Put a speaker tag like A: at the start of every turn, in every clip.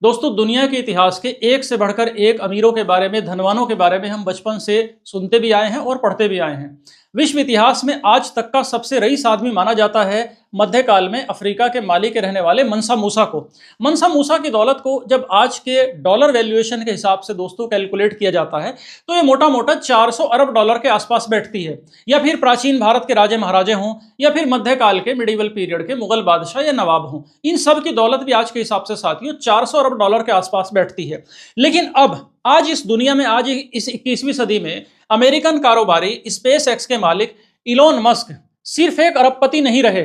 A: दोस्तों, दुनिया के इतिहास के एक से बढ़कर एक अमीरों के बारे में, धनवानों के बारे में हम बचपन से सुनते भी आए हैं और पढ़ते भी आए हैं। विश्व इतिहास में आज तक का सबसे रईस आदमी माना जाता है मध्यकाल में अफ्रीका के माली के रहने वाले मनसा मूसा को। मनसा मूसा की दौलत को जब आज के डॉलर वैल्यूएशन के हिसाब से दोस्तों कैलकुलेट किया जाता है तो ये मोटा मोटा 400 अरब डॉलर के आसपास बैठती है। या फिर प्राचीन भारत के राजे महाराजे हों या फिर मध्यकाल के मिडिवल पीरियड के मुगल बादशाह या नवाब हों, इन सब की दौलत भी आज के हिसाब से साथियों 400 अरब डॉलर के आसपास बैठती है। लेकिन अब आज इस दुनिया में, आज इस 21वीं सदी में अमेरिकन कारोबारी स्पेस एक्स के मालिक इलोन मस्क सिर्फ एक अरबपति नहीं रहे,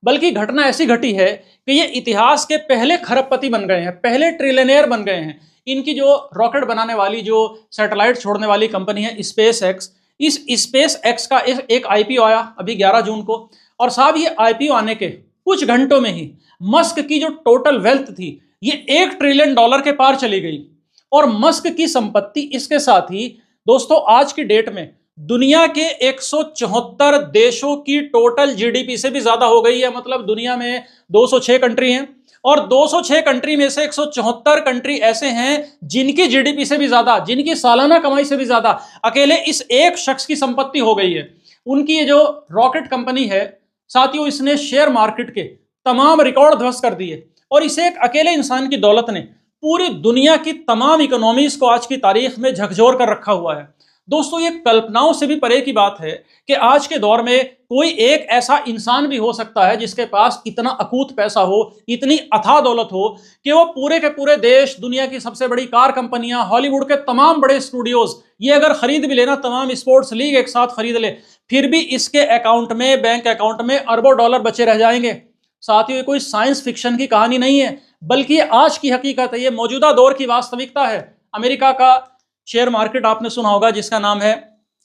A: बल्कि घटना ऐसी घटी है कि ये इतिहास के पहले खरबपति बन गए हैं, पहले ट्रिलियनेयर बन गए हैं। इनकी जो रॉकेट बनाने वाली, जो सैटेलाइट छोड़ने वाली कंपनी है स्पेस एक्स, इस स्पेस एक्स का एक आईपीओ आया अभी 11 जून को। और साहब, ये आईपीओ आने के कुछ घंटों में ही मस्क की जो टोटल वेल्थ थी ये $1 ट्रिलियन के पार चली गई। और मस्क की संपत्ति इसके साथ ही दोस्तों आज की डेट में दुनिया के 174 देशों की टोटल जीडीपी से भी ज्यादा हो गई है। मतलब दुनिया में 206 कंट्री हैं और 206 कंट्री में से 174 कंट्री ऐसे हैं जिनकी जीडीपी से भी ज्यादा, जिनकी सालाना कमाई से भी ज्यादा अकेले इस एक शख्स की संपत्ति हो गई है। उनकी ये जो रॉकेट कंपनी है साथियों, इसने शेयर मार्केट के तमाम रिकॉर्ड ध्वस्त कर दिए और इसे एक अकेले इंसान की दौलत ने पूरी दुनिया की तमाम इकोनॉमीज को आज की तारीख में झकझोर कर रखा हुआ है। दोस्तों, ये कल्पनाओं से भी परे की बात है कि आज के दौर में कोई एक ऐसा इंसान भी हो सकता है जिसके पास इतना अकूत पैसा हो, इतनी अथाह दौलत हो कि वो पूरे के पूरे देश, दुनिया की सबसे बड़ी कार कंपनियां, हॉलीवुड के तमाम बड़े स्टूडियोज, ये अगर खरीद भी लेना, तमाम स्पोर्ट्स लीग एक साथ खरीद ले, फिर भी इसके अकाउंट में, बैंक अकाउंट में अरबों डॉलर बचे रह जाएंगे। साथियों, ये कोई साइंस फिक्शन की कहानी नहीं है, बल्कि ये आज की हकीकत है, ये मौजूदा दौर की वास्तविकता है। अमेरिका का शेयर मार्केट आपने सुना होगा जिसका नाम है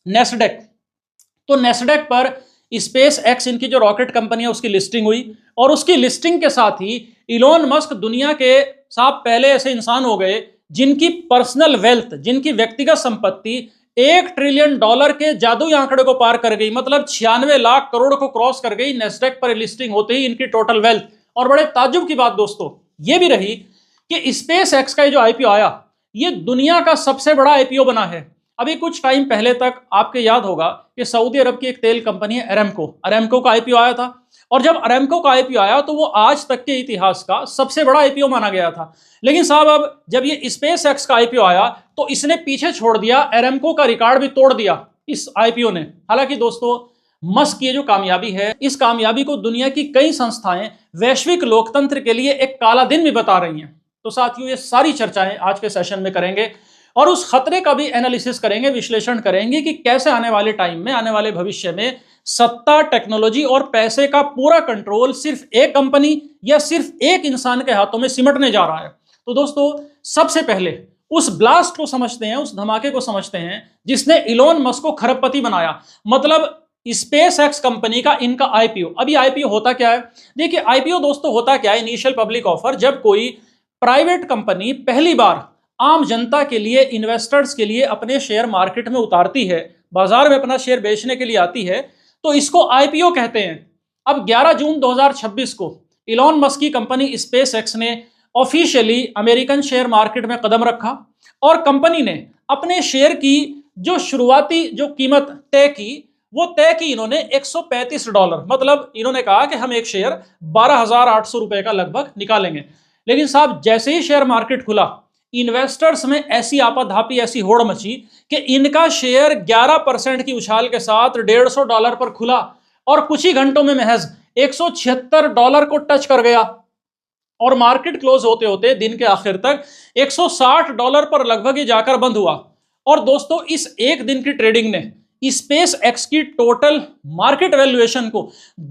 A: नेस्डेक। तो नेस्डेक पर स्पेस एक्स, इनकी जो रॉकेट कंपनी है, उसकी लिस्टिंग हुई और उसकी लिस्टिंग के साथ ही इलोन मस्क दुनिया के साथ पहले ऐसे इंसान हो गए जिनकी पर्सनल वेल्थ, जिनकी व्यक्तिगत संपत्ति $1 ट्रिलियन के जादुई आंकड़े को पार कर गई। मतलब 96 लाख करोड़ को क्रॉस कर गई नेस्डेक पर लिस्टिंग होते ही इनकी टोटल वेल्थ। और बड़े ताज्जुब की बात दोस्तों ये भी रही कि स्पेस एक्स का जो आईपीओ आया ये दुनिया का सबसे बड़ा आईपीओ बना है। अभी कुछ टाइम पहले तक आपके याद होगा कि सऊदी अरब की एक तेल कंपनी है अरेमको का आईपीओ आया था। और जब अरेमको का आईपीओ आया तो वो आज तक के इतिहास का सबसे बड़ा आईपीओ माना गया था। लेकिन साहब, अब जब ये स्पेस एक्स का आईपीओ आया तो इसने पीछे छोड़ दिया, अरेमको का रिकॉर्ड भी तोड़ दिया इस आईपीओ ने। हालांकि दोस्तों, मस्क की जो कामयाबी है, इस कामयाबी को दुनिया की कई संस्थाएं वैश्विक लोकतंत्र के लिए एक काला दिन भी बता रही हैं। तो साथियों, ये सारी चर्चाएं आज के सेशन में करेंगे और उस खतरे का भी एनालिसिस करेंगे, विश्लेषण करेंगे कि कैसे आने वाले टाइम में, आने वाले भविष्य में सत्ता, टेक्नोलॉजी और पैसे का पूरा कंट्रोल सिर्फ एक कंपनी या सिर्फ एक इंसान के हाथों में सिमटने जा रहा है। तो दोस्तों, सबसे पहले उस ब्लास्ट को समझते हैं, उस धमाके को समझते हैं जिसने इलोन मस्क को खरबपति बनाया। मतलब स्पेस एक्स कंपनी का इनका आईपीओ। अभी आईपीओ होता क्या है? देखिए, आईपीओ दोस्तों होता क्या है? Initial public offer. जब कोई प्राइवेट कंपनी पहली बार आम जनता के लिए, इन्वेस्टर्स के लिए अपने शेयर मार्केट में उतारती है, बाजार में अपना शेयर बेचने के लिए आती है, तो इसको आईपीओ कहते हैं। अब 11 जून 2026 को इलोन मस्क की कंपनी स्पेस एक्स ने ऑफिशियली अमेरिकन शेयर मार्केट में कदम रखा और कंपनी ने अपने शेयर की जो शुरुआती जो कीमत तय की, वो तय की इन्होंने $135। मतलब इन्होंने कहा कि हम एक शेयर 12,800 रुपए का लगभग निकालेंगे। लेकिन साहब, जैसे ही शेयर मार्केट खुला, इन्वेस्टर्स में ऐसी आपाधापी, ऐसी होड़ मची कि इनका शेयर 11% की उछाल के साथ $150 पर खुला और कुछ ही घंटों में महज $176 को टच कर गया और मार्केट क्लोज होते होते दिन के आखिर तक $160 पर लगभग ये जाकर बंद हुआ। और दोस्तों, इस एक दिन की ट्रेडिंग ने स्पेस एक्स की टोटल मार्केट वैल्यूएशन को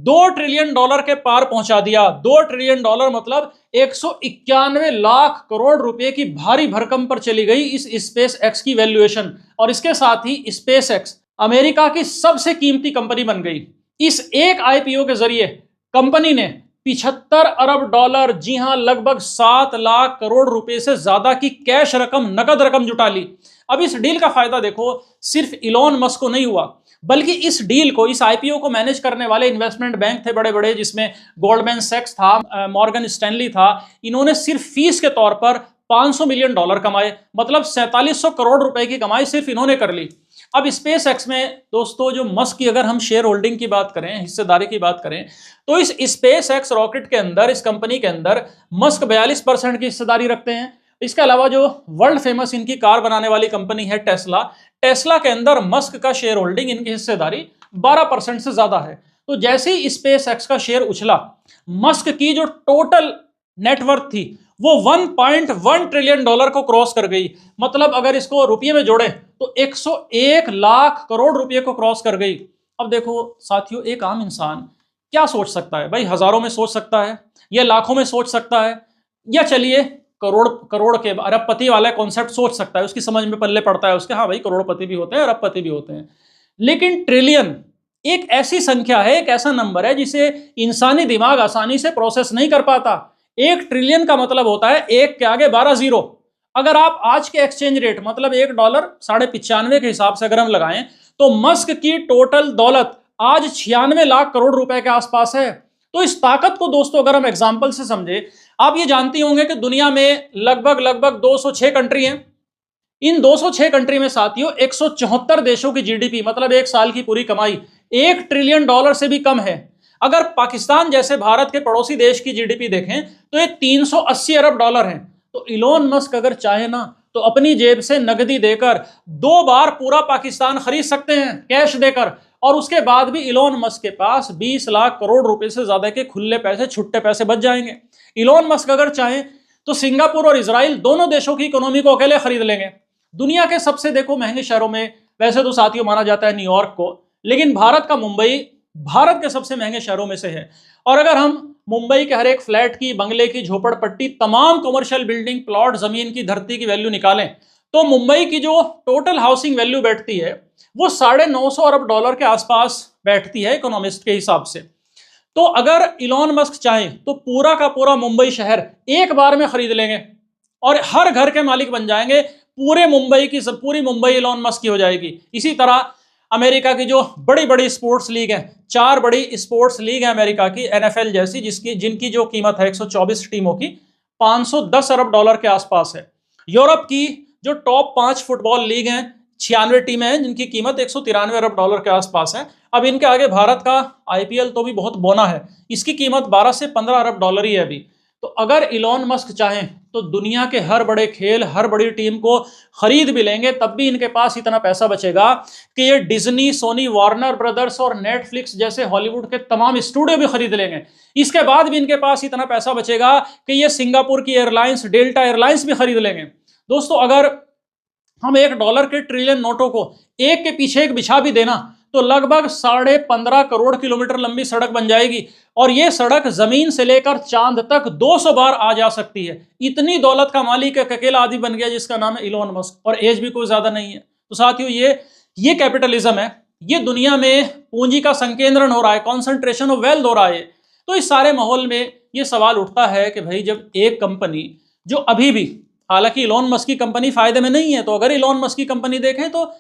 A: $2 ट्रिलियन के पार पहुंचा दिया। $2 ट्रिलियन मतलब 191 लाख करोड़ रुपए की भारी भरकम पर चली गई इस स्पेस एक्स की वैल्यूएशन। और इसके साथ ही स्पेस एक्स अमेरिका की सबसे कीमती कंपनी बन गई। इस एक आईपीओ के जरिए कंपनी ने $75 अरब, जी हां, लगभग 7 लाख करोड़ रुपए से ज्यादा की कैश रकम, नकद रकम जुटा ली। अब इस डील का फायदा देखो सिर्फ इलोन मस्क को नहीं हुआ, बल्कि इस डील को, इस आईपीओ को मैनेज करने वाले इन्वेस्टमेंट बैंक थे बड़े बड़े, जिसमें गोल्डमैन सैक्स था, मॉर्गन स्टैनली था। इन्होंने सिर्फ फीस के तौर पर 500 मिलियन डॉलर कमाए, मतलब 4700 करोड़ रुपए की कमाई सिर्फ इन्होंने कर ली। अब स्पेस एक्स में दोस्तों जो मस्क की अगर हम शेयर होल्डिंग की बात करें, हिस्सेदारी की बात करें, तो इस स्पेस एक्स रॉकेट के अंदर, इस कंपनी के अंदर मस्क 42% की हिस्सेदारी रखते हैं। इसके अलावा जो वर्ल्ड फेमस इनकी कार बनाने वाली कंपनी है टेस्ला, टेस्ला के अंदर मस्क का शेयर होल्डिंग, इनकी हिस्सेदारी 12% से ज्यादा है। तो जैसे ही स्पेस एक्स का शेयर उछला, मस्क की जो टोटल नेटवर्थ थी वो 1.1 ट्रिलियन डॉलर को क्रॉस कर गई। मतलब अगर इसको रुपये में जोड़े तो 101 लाख करोड़ रुपए को क्रॉस कर गई। अब देखो साथियों, एक आम इंसान क्या सोच सकता है भाई? हजारों में सोच सकता है या लाखों में सोच सकता है, या चलिए करोड़ करोड़ के अरबपति वाला कॉन्सेप्ट सोच सकता है, उसकी समझ में पल्ले पड़ता है उसके, हाँ भाई करोड़पति भी होते हैं, अरबपति भी होते हैं। लेकिन ट्रिलियन एक ऐसी संख्या है, एक ऐसा नंबर है जिसे इंसानी दिमाग आसानी से प्रोसेस नहीं कर पाता। 1 ट्रिलियन का मतलब होता है 1 के आगे 12 जीरो। अगर आप आज के एक्सचेंज रेट मतलब $1 95.5 के हिसाब से अगर हम लगाएं, तो मस्क की टोटल दौलत आज 96 लाख करोड़ रुपए के आसपास है। तो इस ताकत को दोस्तों अगर हम एग्जाम्पल से समझे, आप ये जानती होंगे कि दुनिया में लगभग 206 कंट्री हैं। इन 206 कंट्री में साथियों 174 देशों की जीडीपी मतलब एक साल की पूरी कमाई $1 ट्रिलियन से भी कम है। अगर पाकिस्तान जैसे भारत के पड़ोसी देश की जीडीपी देखें तो ये $380 अरब है। तो इलोन मस्क अगर चाहे ना तो अपनी जेब से नकदी देकर 2 बार पूरा पाकिस्तान खरीद सकते हैं कैश देकर, और उसके बाद भी इलोन मस्क के पास 20 लाख करोड़ रुपए से ज्यादा के खुले पैसे, छुट्टे पैसे बच जाएंगे। इलोन मस्क अगर चाहे तो सिंगापुर और इजराइल दोनों देशों की इकोनॉमी को अकेले खरीद लेंगे। दुनिया के सबसे देखो महंगे शहरों में वैसे तो साथियों माना जाता है न्यूयॉर्क को, लेकिन भारत का मुंबई भारत के सबसे महंगे शहरों में से है। और अगर हम मुंबई के हर एक फ्लैट की, बंगले की, झोपड़पट्टी, तमाम कमर्शियल बिल्डिंग, प्लॉट, जमीन की, धरती की वैल्यू निकालें तो मुंबई की जो टोटल हाउसिंग वैल्यू बैठती है वो $950 अरब के आसपास बैठती है इकोनॉमिस्ट के हिसाब से। तो अगर इलॉन मस्क चाहे तो पूरा का पूरा मुंबई शहर एक बार में खरीद लेंगे और हर घर के मालिक बन जाएंगे। पूरी मुंबई इलॉन मस्क की हो जाएगी। इसी तरह अमेरिका की जो बड़ी बड़ी स्पोर्ट्स लीग है, 4 बड़ी स्पोर्ट्स लीग है अमेरिका की, एनएफएल जैसी, जिनकी जो कीमत है 124 टीमों की $510 अरब के आसपास है। यूरोप की जो टॉप 5 फुटबॉल लीग हैं, 96 टीमें हैं जिनकी कीमत $193 अरब के आसपास है। अब इनके आगे भारत का आईपीएल तो भी बहुत बोना है, इसकी कीमत 12 से 15 अरब ही है अभी। तो अगर इलॉन मस्क चाहें तो दुनिया के हर बड़े खेल, हर बड़ी टीम को खरीद भी लेंगे, तब भी इनके पास इतना पैसा बचेगा कि ये डिज्नी, सोनी, वार्नर ब्रदर्स और नेटफ्लिक्स जैसे हॉलीवुड के तमाम स्टूडियो भी खरीद लेंगे। इसके बाद भी इनके पास इतना पैसा बचेगा कि ये सिंगापुर की एयरलाइंस, डेल्टा एयरलाइंस भी खरीद लेंगे। दोस्तों अगर हम $1 के ट्रिलियन नोटों को एक के पीछे एक बिछा भी देना तो लगभग 15.5 करोड़ किलोमीटर लंबी सड़क बन जाएगी, और यह सड़क जमीन से लेकर चांद तक 200 बार आ जा सकती है। इतनी दौलत का मालिक एक अकेला आदमी बन गया जिसका नाम है इलॉन मस्क, और एज भी कोई ज्यादा नहीं है। तो साथियों ये कैपिटलिज्म है, ये दुनिया में पूंजी का संकेंद्रण हो रहा है, कॉन्सेंट्रेशन ऑफ वेल्थ हो रहा है। तो इस सारे माहौल में ये सवाल उठता है कि भाई जब एक कंपनी जो अभी भी, हालांकि इलॉन मस्क की कंपनी फायदे में नहीं है, तो अगर इलॉन मस्क की कंपनी देखें तो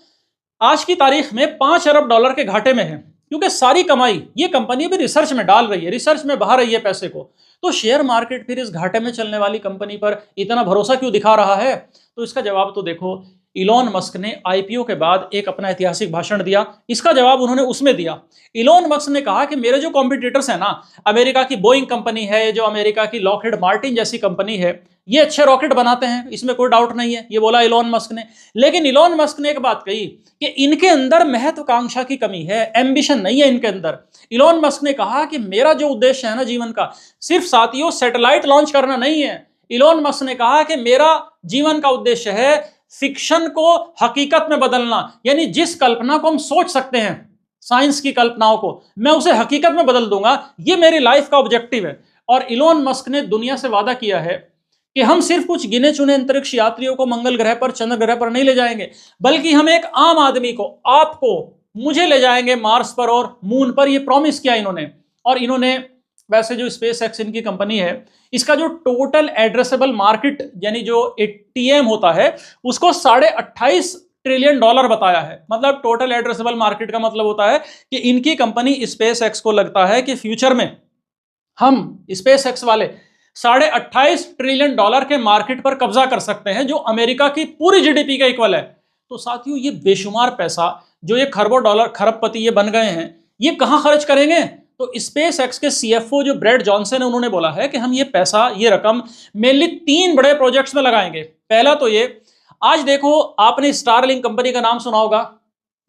A: आज की तारीख में $5 अरब के घाटे में है, क्योंकि सारी कमाई ये कंपनी भी रिसर्च में डाल रही है, रिसर्च में बहा रही है पैसे को। तो शेयर मार्केट फिर इस घाटे में चलने वाली कंपनी पर इतना भरोसा क्यों दिखा रहा है? तो इसका जवाब तो देखो, इलॉन मस्क ने आईपीओ के बाद एक अपना ऐतिहासिक भाषण दिया, इसका जवाब उन्होंने उसमें दिया। इलॉन मस्क ने कहा कि मेरे जो कॉम्पिटिटर्स हैं ना, अमेरिका की बोइंग कंपनी है, जो अमेरिका की लॉकहीड मार्टिन जैसी कंपनी है, ये अच्छे रॉकेट बनाते हैं, इसमें कोई डाउट नहीं है, ये बोला इलॉन मस्क ने। लेकिन इलॉन मस्क ने एक बात कही कि इनके अंदर महत्वाकांक्षा की कमी है, एम्बिशन नहीं है इनके अंदर। इलॉन मस्क ने कहा कि मेरा जो उद्देश्य है ना जीवन का, सिर्फ साथियों सैटेलाइट लॉन्च करना नहीं है। इलॉन मस्क ने कहा कि मेरा जीवन का उद्देश्य है फिक्शन को हकीकत में बदलना, यानी जिस कल्पना को हम सोच सकते हैं, साइंस की कल्पनाओं को, मैं उसे हकीकत में बदल दूंगा, ये मेरी लाइफ का ऑब्जेक्टिव है। और इलॉन मस्क ने दुनिया से वादा किया है कि हम सिर्फ कुछ गिने चुने अंतरिक्ष यात्रियों को मंगल ग्रह पर, चंद्र ग्रह पर नहीं ले जाएंगे, बल्कि हम एक आम आदमी को, आपको, मुझे ले जाएंगे मार्स पर और मून पर। यह प्रॉमिस किया इन्होंने। और इन्होंने वैसे जो स्पेस एक्स इनकी कंपनी है, इसका जो टोटल एड्रेसेबल मार्केट यानी जो टीएम होता है उसको $28.5 ट्रिलियन बताया है। मतलब टोटल एड्रेसेबल मार्केट का मतलब होता है कि इनकी कंपनी स्पेस एक्स को लगता है कि फ्यूचर में हम स्पेस एक्स वाले $28.5 ट्रिलियन के मार्केट पर कब्जा कर सकते हैं, जो अमेरिका की पूरी जीडीपी का इक्वल है। तो साथियों, ये बेशुमार पैसा जो ये खरबों डॉलर खरबपति ये बन गए हैं, ये कहां खर्च करेंगे? तो स्पेस एक्स के सीएफओ जो ब्रैड जॉनसन है, उन्होंने बोला है कि हम ये पैसा, ये रकम मेनली 3 बड़े प्रोजेक्ट्स में लगाएंगे। पहला तो ये, आज देखो आपने स्टारलिंक कंपनी का नाम सुना होगा,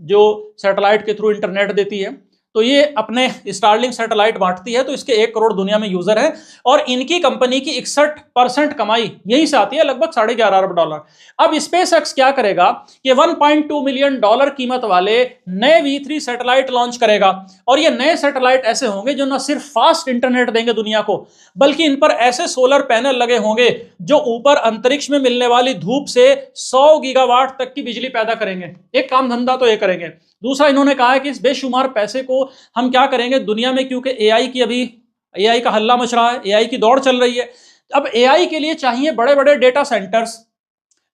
A: जो सैटेलाइट के थ्रू इंटरनेट देती है। तो ये अपने स्टारलिंक सैटेलाइट बांटती है, तो इसके 1 करोड़ दुनिया में यूजर है और इनकी कंपनी की 61% कमाई यहीं से आती है, लगभग $11.5 अरब। अब स्पेस एक्स क्या करेगा कि $1.2 मिलियन कीमत वाले नए V3 सैटेलाइट लॉन्च करेगा। और ये नए सैटेलाइट ऐसे होंगे जो न सिर्फ फास्ट इंटरनेट देंगे दुनिया को, बल्कि इन पर ऐसे सोलर पैनल लगे होंगे जो ऊपर अंतरिक्ष में मिलने वाली धूप से 100 गीगावाट तक की बिजली पैदा करेंगे। एक काम धंधा तो ये करेंगे। दूसरा, इन्होंने कहा है कि इस बेशुमार पैसे को हम क्या करेंगे दुनिया में, क्योंकि एआई का हल्ला मच रहा है, एआई की दौड़ चल रही है। अब एआई के लिए चाहिए बड़े बड़े डेटा सेंटर्स,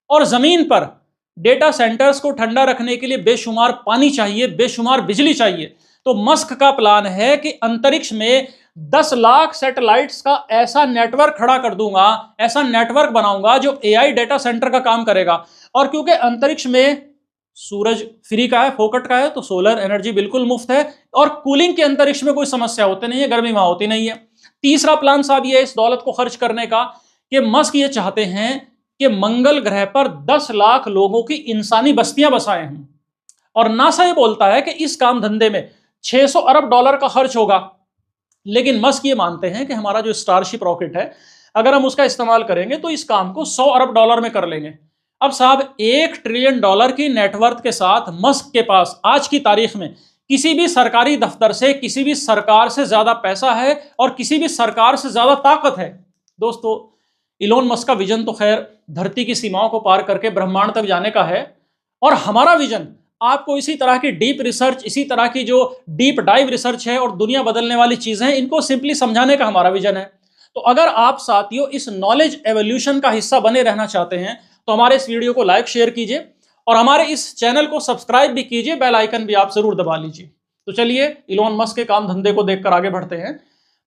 A: और जमीन पर डेटा सेंटर्स को ठंडा रखने के लिए बेशुमार पानी चाहिए, बेशुमार बिजली चाहिए। तो मस्क का प्लान है कि अंतरिक्ष में 10 लाख सैटेलाइट्स का ऐसा नेटवर्क खड़ा कर दूंगा, ऐसा नेटवर्क बनाऊंगा जो एआई डेटा सेंटर का काम करेगा। और क्योंकि अंतरिक्ष में सूरज फ्री का है, फोकट का है, तो सोलर एनर्जी बिल्कुल मुफ्त है और कूलिंग के अंतरिक्ष में कोई समस्या होती नहीं है, गर्मी वहां होती नहीं है। तीसरा प्लान साहब ये इस दौलत को खर्च करने का कि मस्क ये चाहते हैं कि मंगल ग्रह पर 10 लाख लोगों की इंसानी बस्तियां बसाए हैं। और नासा ये बोलता है कि इस काम धंधे में $600 अरब का खर्च होगा। लेकिन मस्क ये मानते हैं कि हमारा जो स्टारशिप रॉकेट है, अगर हम उसका इस्तेमाल करेंगे तो इस काम को $100 अरब में कर लेंगे। अब साहब $1 ट्रिलियन की नेटवर्थ के साथ मस्क के पास आज की तारीख में किसी भी सरकारी दफ्तर से, किसी भी सरकार से ज्यादा पैसा है और किसी भी सरकार से ज्यादा ताकत है। दोस्तों, इलोन मस्क का विजन तो खैर धरती की सीमाओं को पार करके ब्रह्मांड तक जाने का है, और हमारा विजन आपको इसी तरह की डीप रिसर्च, इसी तरह की जो डीप डाइव रिसर्च है और दुनिया बदलने वाली चीजें हैं, इनको सिंपली समझाने का हमारा विजन है। तो अगर आप साथियों इस नॉलेज एवोल्यूशन का हिस्सा बने रहना चाहते हैं तो हमारे इस वीडियो को लाइक शेयर कीजिए और हमारे इस चैनल को सब्सक्राइब भी कीजिए, बेल आइकन भी आप जरूर दबा लीजिए। तो चलिए इलोन मस्क के काम धंधे को देखकर आगे बढ़ते हैं।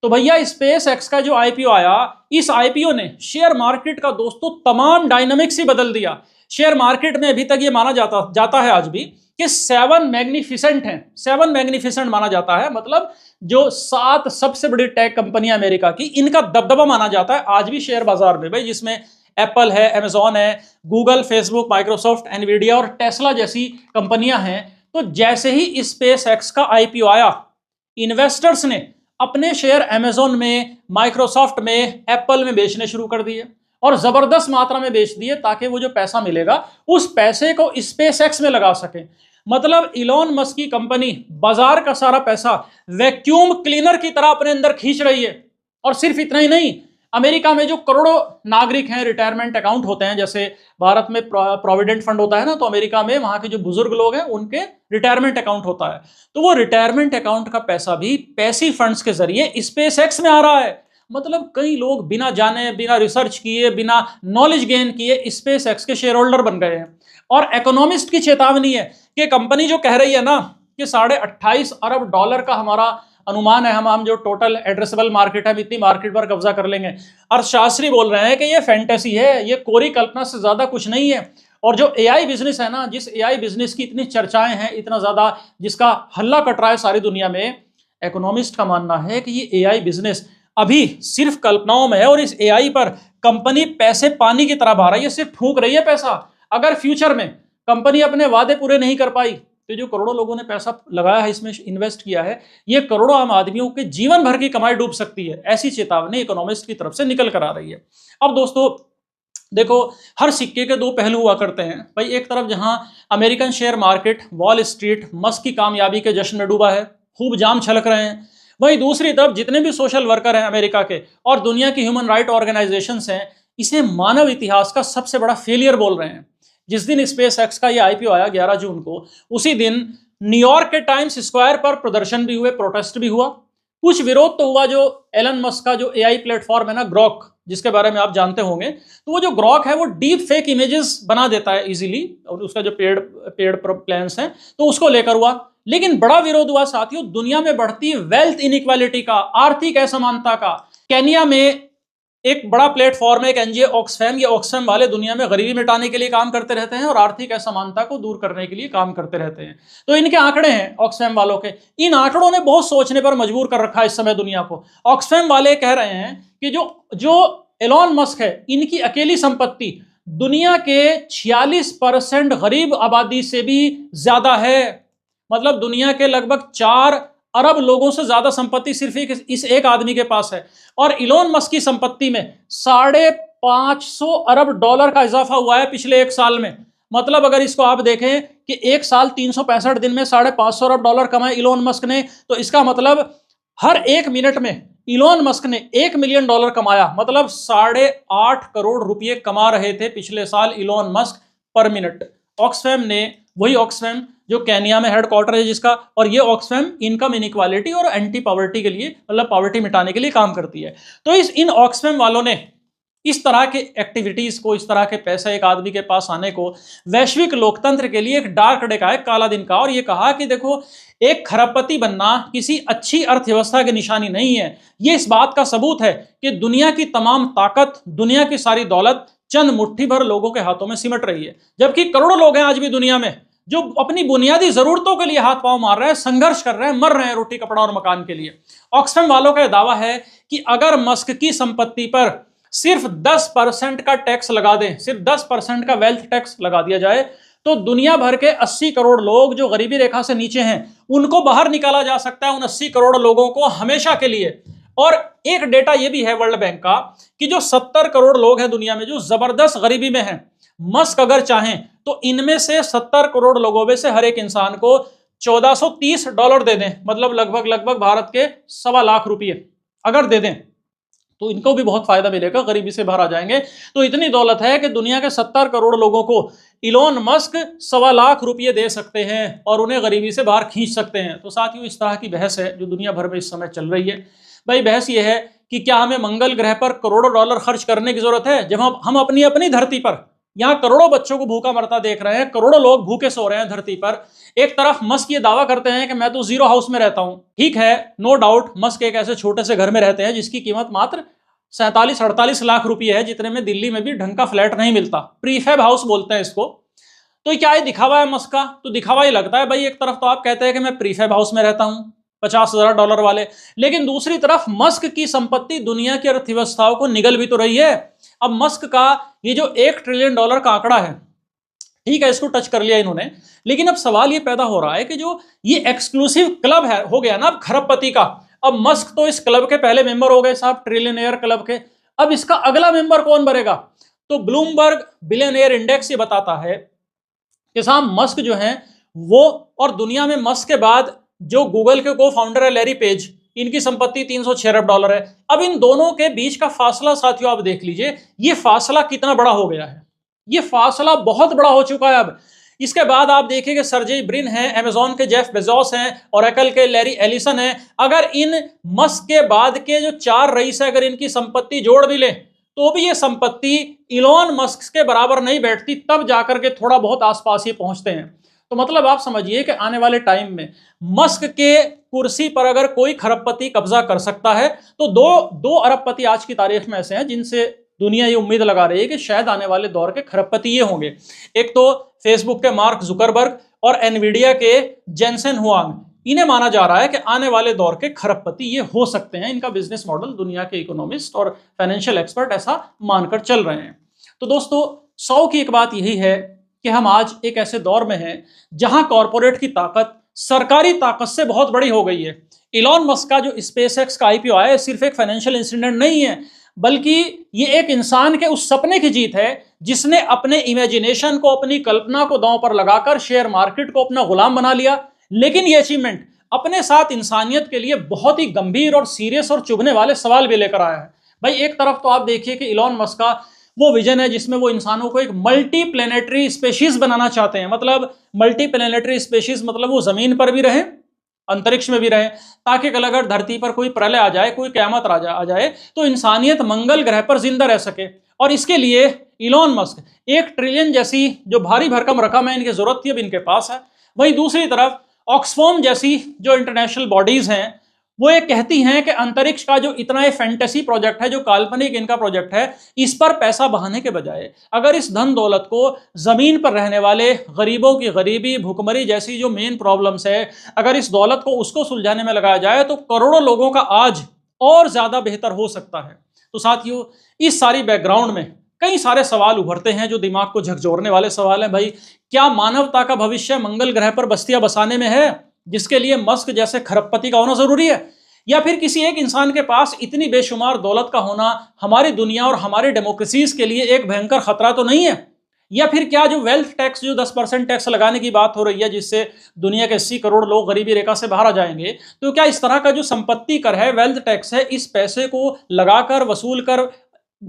A: तो भैया, स्पेस एक्स का जो आईपीओ आया, इस आईपीओ ने शेयर मार्केट का दोस्तों तमाम डायनामिक्स ही बदल दिया। शेयर मार्केट में अभी तक ये माना जाता है आज भी कि 7 मैग्निफिसेंट हैं, 7 मैग्निफिसेंट माना जाता है, मतलब जो 7 सबसे बड़ी टेक कंपनियां अमेरिका की, इनका दबदबा माना जाता है आज भी शेयर बाजार में भाई, जिसमें एप्पल है, अमेजॉन है, गूगल, फेसबुक, माइक्रोसॉफ्ट, एनवीडिया और टेस्ला जैसी कंपनियां हैं। तो जैसे ही स्पेस एक्स का आईपीओ आया, इन्वेस्टर्स ने अपने शेयर अमेजॉन में, माइक्रोसॉफ्ट में, एप्पल में बेचने शुरू कर दिए और जबरदस्त मात्रा में बेच दिए, ताकि वो जो पैसा मिलेगा उस पैसे को स्पेस एक्स में लगा सके। मतलब इलोन मस्क की कंपनी बाजार का सारा पैसा वैक्यूम क्लीनर की तरह अपने अंदर खींच रही है। और सिर्फ इतना ही नहीं, अमेरिका में जो करोड़ों नागरिक हैं, रिटायरमेंट अकाउंट होते हैं, जैसे भारत में प्रोविडेंट फंड होता है ना, तो अमेरिका में वहां के जो बुजुर्ग लोग हैं उनके रिटायरमेंट अकाउंट होता है। तो वो रिटायरमेंट अकाउंट का पैसा भी पैसिव फंड्स के जरिए स्पेस एक्स में आ रहा है। मतलब कई लोग बिना जाने, बिना रिसर्च किए, बिना नॉलेज गेन किए स्पेस एक्स के शेयर होल्डर बन गए हैं। और इकोनॉमिस्ट की चेतावनी है कि कंपनी जो कह रही है ना कि $28.5 अरब का हमारा अनुमान है, हम जो टोटल एड्रेसेबल मार्केट है, इतनी मार्केट पर कब्जा कर लेंगे। अर्थशास्त्री बोल रहे हैं कि ये फैंटेसी है, ये कोरी कल्पना से ज्यादा कुछ नहीं है। और जो एआई बिजनेस है ना, जिस एआई बिजनेस की इतनी चर्चाएं हैं, इतना ज्यादा जिसका हल्ला कट रहा है सारी दुनिया में, इकोनॉमिस्ट का मानना है कि ये एआई बिजनेस अभी सिर्फ कल्पनाओं में है और इस एआई पर कंपनी पैसे पानी की तरह बहा रही है, सिर्फ फूंक रही है पैसा। अगर फ्यूचर में कंपनी अपने वादे पूरे नहीं कर पाई तो जो करोड़ों लोगों ने पैसा लगाया है, इसमें इन्वेस्ट किया है, ये करोड़ों आम आदमियों के जीवन भर की कमाई डूब सकती है। ऐसी चेतावनी इकोनॉमिस्ट की तरफ से निकल कर आ रही है। अब दोस्तों देखो, हर सिक्के के 2 पहलू हुआ करते हैं भाई। एक तरफ जहां American share market, wall street Musk की कामयाबी के जश्न में डूबा है, खूब जाम छलक रहे हैं, वहीं दूसरी तरफ जितने भी सोशल वर्कर हैं अमेरिका के और दुनिया की ह्यूमन राइट ऑर्गेनाइजेशंस हैं, इसे मानव इतिहास का सबसे बड़ा फेलियर बोल रहे हैं। जिस दिन स्पेस एक्स का ये आईपीओ आया 11 जून को, उसी दिन न्यूयॉर्क के टाइम्स स्क्वायर पर प्रदर्शन भी हुए, प्रोटेस्ट भी हुआ, कुछ विरोध तो हुआ। जो एलन मस्क का जो एआई प्लेटफॉर्म है ना, ग्रॉक, जिसके बारे में आप जानते होंगे, तो वो जो ग्रॉक है वो डीप फेक इमेजेस बना देता है इजीली, और उसका जो पेड प्लान्स हैं तो उसको लेकर हुआ। लेकिन बड़ा विरोध हुआ साथियों दुनिया में बढ़ती वेल्थ इनइक्वालिटी का, आर्थिक असमानता का। केनिया में एक बड़ा प्लेटफॉर्म है, एक एनजीओ ऑक्सफैम। ये ऑक्सफैम वाले दुनिया में गरीबी मिटाने के लिए काम करते रहते हैं और आर्थिक असमानता को दूर करने के लिए काम करते रहते हैं। तो इनके आंकड़े हैं ऑक्सफैम वालों के। इन आंकड़ों ने बहुत सोचने पर मजबूर कर रखा है इस समय दुनिया को। ऑक्सफैम वाले कह रहे हैं कि जो एलॉन मस्क है, इनकी अकेली संपत्ति दुनिया के 46% गरीब आबादी से भी ज्यादा है। मतलब दुनिया के लगभग 4 अरब लोगों से ज्यादा संपत्ति सिर्फ इस एक आदमी के पास है। और इलोन मस्क की संपत्ति में $550 अरब का इजाफा हुआ है पिछले एक साल में। मतलब अगर इसको आप देखें कि एक साल 365 दिन में $550 अरब कमाए इलोन मस्क ने, तो इसका मतलब हर एक मिनट में इलोन मस्क ने $1 मिलियन कमाया। मतलब 8.5 करोड़ रुपए कमा रहे थे पिछले साल इलोन मस्क पर मिनट। ऑक्सफैम ने, वही ऑक्सफैम जो केन्या में हेडक्वार्टर है जिसका, और ये ऑक्सफैम इनकम इनइक्वालिटी और एंटी पॉवर्टी के लिए, मतलब पॉवर्टी मिटाने के लिए काम करती है। तो इन ऑक्सफैम वालों ने इस तरह के एक्टिविटीज को, इस तरह के पैसा एक आदमी के पास आने को वैश्विक लोकतंत्र के लिए एक डार्क डे का, एक काला दिन का। और ये कहा कि देखो, एक खरबपति बनना किसी अच्छी अर्थव्यवस्था की निशानी नहीं है। ये इस बात का सबूत है कि दुनिया की तमाम ताकत, दुनिया की सारी दौलत चंद मुट्ठी भर लोगों के हाथों में सिमट रही है, जबकि करोड़ों लोग हैं आज भी दुनिया में जो अपनी बुनियादी जरूरतों के लिए हाथ पांव मार रहे हैं, संघर्ष कर रहे हैं, मर रहे हैं रोटी कपड़ा और मकान के लिए। ऑक्सफैम वालों का दावा है कि अगर मस्क की संपत्ति पर सिर्फ 10% का टैक्स लगा दें, सिर्फ 10% का वेल्थ टैक्स लगा दिया जाए, तो दुनिया भर के 80 करोड़ लोग जो गरीबी रेखा से नीचे हैं, उनको बाहर निकाला जा सकता है, उन 80 करोड़ लोगों को हमेशा के लिए। और एक डेटा यह भी है वर्ल्ड बैंक का कि जो 70 करोड़ लोग हैं दुनिया में जो जबरदस्त गरीबी में हैं, मस्क अगर चाहें तो इनमें से 70 करोड़ लोगों में से हर एक इंसान को $1430 दे दें, मतलब लगभग भारत के 1.25 लाख रुपए अगर दे दें, तो इनको भी बहुत फायदा मिलेगा, गरीबी से बाहर आ जाएंगे। तो इतनी दौलत है कि दुनिया के 70 करोड़ लोगों को इलोन मस्क 1.25 लाख रुपए दे सकते हैं और उन्हें गरीबी से बाहर खींच सकते हैं। तो साथियों, इस तरह की बहस है जो दुनिया भर में इस समय चल रही है। भाई, बहस यह है कि क्या हमें मंगल ग्रह पर करोड़ों डॉलर खर्च करने की जरूरत है, जब हम अपनी धरती पर यहाँ करोड़ों बच्चों को भूखा मरता देख रहे हैं, करोड़ों लोग भूखे सो रहे हैं धरती पर। एक तरफ मस्क ये दावा करते हैं कि मैं तो जीरो हाउस में रहता हूं। ठीक है, नो डाउट, मस्क एक ऐसे छोटे से घर में रहते हैं जिसकी कीमत मात्र 47-48 लाख रुपए है, जितने में दिल्ली में भी ढंग का फ्लैट नहीं मिलता। प्रीफैब हाउस बोलते हैं इसको। तो क्या ये दिखावा है मस्क का? तो दिखावा ही लगता है भाई। एक तरफ तो आप कहते हैं कि मैं प्रीफैब हाउस में रहता हूं $50,000 वाले, लेकिन दूसरी तरफ मस्क की संपत्ति दुनिया की अर्थव्यवस्थाओं को निगल भी तो रही है। अब मस्क का ये जो $1 ट्रिलियन का आंकड़ा है, ठीक है, इसको टच कर लिया इन्होंने, लेकिन अब सवाल ये पैदा हो रहा है कि जो ये एक्सक्लूसिव क्लब है, हो गया ना अब खरबपति का, अब मस्क तो इस क्लब के पहले मेंबर हो गए साहब, ट्रिलियनेयर क्लब के। अब इसका अगला मेंबर कौन बनेगा? तो ब्लूमबर्ग बिलियनियर इंडेक्स ये बताता है कि साहब मस्क जो है वो, और दुनिया में मस्क के बाद जो गूगल के को फाउंडर है लैरी पेज, इनकी संपत्ति $306 अरब है। अब इन दोनों के बीच का फासला साथियों आप देख लीजिए, ये फासला कितना बड़ा हो गया है। ये फासला बहुत बड़ा हो चुका है। अब इसके बाद आप देखिए कि सर्जेई ब्रिन है, अमेजॉन के जेफ बेजोस हैं, ओरेकल के लैरी एलिसन हैं। अगर इन मस्क के बाद के जो 4 रईस है, अगर इनकी संपत्ति जोड़ भी लें तो भी ये संपत्ति इलोन मस्क के बराबर नहीं बैठती, तब जाकर के थोड़ा बहुत आसपास ही पहुंचते हैं। तो मतलब आप समझिए कि आने वाले टाइम में मस्क के कुर्सी पर अगर कोई खरबपति कब्जा कर सकता है, तो दो अरबपति आज की तारीख में ऐसे हैं जिनसे दुनिया ये उम्मीद लगा रही है कि शायद आने वाले दौर के खरबपति ये होंगे। एक तो फेसबुक के मार्क जुकरबर्ग और एनवीडिया के जेनसेन हुआंग। इन्हें माना जा रहा है कि आने वाले दौर के खरबपति ये हो सकते हैं। इनका बिजनेस मॉडल दुनिया के इकोनॉमिस्ट और फाइनेंशियल एक्सपर्ट ऐसा मानकर चल रहे हैं। तो दोस्तों, 100 की एक बात यही है कि हम आज एक ऐसे दौर में हैं जहां कॉरपोरेट की ताकत सरकारी ताकत से बहुत बड़ी हो गई है। इलॉन मस्क का जो स्पेसएक्स का आईपीओ आया है, सिर्फ एक फाइनेंशियल इंसिडेंट नहीं है, बल्कि ये एक इंसान के उस सपने की जीत है जिसने अपने इमेजिनेशन को, अपनी कल्पना को दांव पर लगाकर शेयर मार्केट को अपना गुलाम बना लिया। लेकिन ये अचीवमेंट अपने साथ इंसानियत के लिए बहुत ही गंभीर और सीरियस और चुभने वाले सवाल भी लेकर आया है। भाई, एक तरफ तो आप देखिए कि इलॉन मस्क का वो विजन है जिसमें वो इंसानों को एक मल्टी प्लेनेटरी स्पेशीज बनाना चाहते हैं। मतलब मल्टी प्लेनेटरी स्पेशीज मतलब वो जमीन पर भी रहे, अंतरिक्ष में भी रहे, ताकि कल अगर धरती पर कोई प्रलय आ जाए, कोई क़यामत आ जाए तो इंसानियत मंगल ग्रह पर जिंदा रह सके। और इसके लिए इलॉन मस्क 1 ट्रिलियन जैसी जो भारी भरकम रकम है, इनकी जरूरत थी, अब इनके पास है। वहीं दूसरी तरफ ऑक्सफैम जैसी जो इंटरनेशनल बॉडीज हैं, वो ये कहती हैं कि अंतरिक्ष का जो इतना ये फैंटेसी प्रोजेक्ट है, जो काल्पनिक इनका प्रोजेक्ट है, इस पर पैसा बहाने के बजाय अगर इस धन दौलत को जमीन पर रहने वाले गरीबों की गरीबी, भुखमरी जैसी जो मेन प्रॉब्लम्स है, अगर इस दौलत को उसको सुलझाने में लगाया जाए तो करोड़ों लोगों का आज और ज्यादा बेहतर हो सकता है। तो साथियों, इस सारी बैकग्राउंड में कई सारे सवाल उभरते हैं जो दिमाग को झकझोरने वाले सवाल हैं। भाई, क्या मानवता का भविष्य मंगल ग्रह पर बस्तियां बसाने में है, जिसके लिए मस्क जैसे खरबपति का होना जरूरी है? या फिर किसी एक इंसान के पास इतनी बेशुमार दौलत का होना हमारी दुनिया और हमारी डेमोक्रेसीज के लिए एक भयंकर खतरा तो नहीं है? या फिर क्या जो वेल्थ टैक्स, जो 10% टैक्स लगाने की बात हो रही है, जिससे दुनिया के 80 करोड़ लोग गरीबी रेखा से बाहर आ जाएंगे, तो क्या इस तरह का जो संपत्ति कर है, वेल्थ टैक्स है, इस पैसे को लगाकर, वसूल कर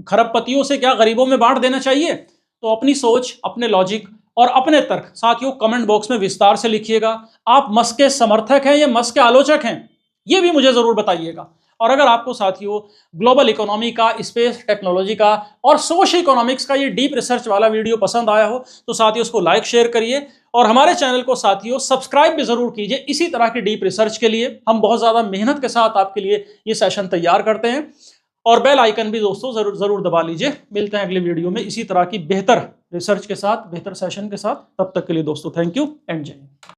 A: खरबपतियों से क्या गरीबों में बांट देना चाहिए? तो अपनी सोच, अपने लॉजिक और अपने तर्क साथियों कमेंट बॉक्स में विस्तार से लिखिएगा। आप मस्क के समर्थक हैं या मस्क के आलोचक हैं, ये भी मुझे जरूर बताइएगा। और अगर आपको साथियों ग्लोबल इकोनॉमी का, स्पेस टेक्नोलॉजी का और सोशल इकोनॉमिक्स का ये डीप रिसर्च वाला वीडियो पसंद आया हो तो साथियों उसको लाइक शेयर करिए और हमारे चैनल को साथियों सब्सक्राइब भी जरूर कीजिए। इसी तरह की डीप रिसर्च के लिए हम बहुत ज्यादा मेहनत के साथ आपके लिए ये सेशन तैयार करते हैं। और बेल आइकन भी दोस्तों जरूर दबा लीजिए। मिलते हैं अगले वीडियो में इसी तरह की बेहतर रिसर्च के साथ, बेहतर सेशन के साथ। तब तक के लिए दोस्तों थैंक यू एंड जय हिंद।